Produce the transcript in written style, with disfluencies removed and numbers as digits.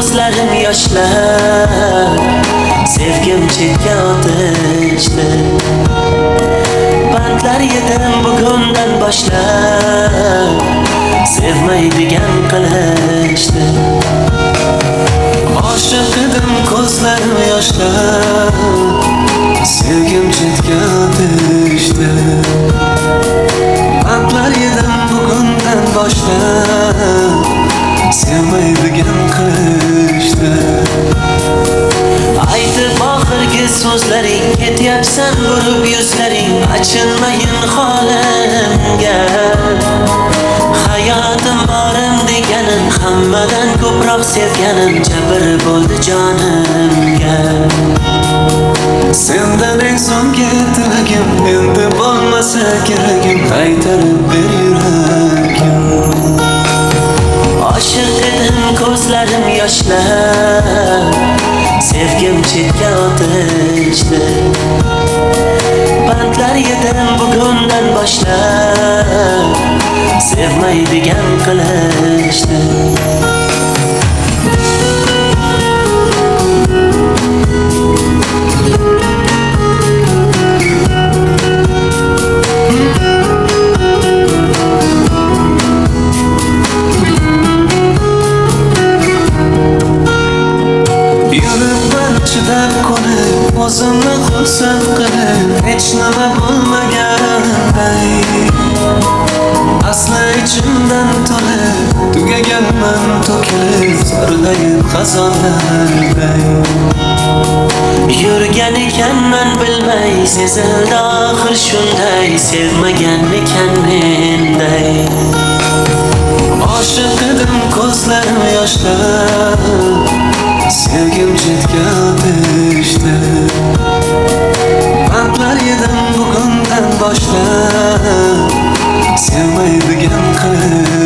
ko'zlarim yoshlar, sevgim chetga o'tishdi. Bandlar yedim bugundan boshlab, sevmaydigan qilishdi. Oshiq edim ko'zlarim yoshlar, sevgim chetga o'tishdi. Bandlar yedim bugundan boshlab, sevmaydigan qilishdi. Aytib oxirgi so'zlaring, ketyapsan burib yuzlaring, achinmayin holimga. Hayotim borim deganim, hammadan ko'proq sevganim jabr bo'ldi jonimga. Sendan eng so'nggi tilagim, endi bo'lmasa keragim, qaytarib ber yuragim. Oshiq edim ko'zlarim yoshlar, sevgim chetga o'tishdi. Bandlar yedim bugundan boshlab, sevmaydigan qilishdi. Chidab qolib, o'zimni xursand qilib, hech nima bo'lmaganday, asli ichimdan to'lib, tugaganman to'kilib, sarg'ayib xazonlarday. Yurgan ekanman bilmay, sezildi oxir shunday, sevmagan ekan menday. Oshiq edim ko'zlarim yoshlar, sevgim chetga o'tishdi. Bandlar yedim bugundan boshlab, sevmaydigan qilib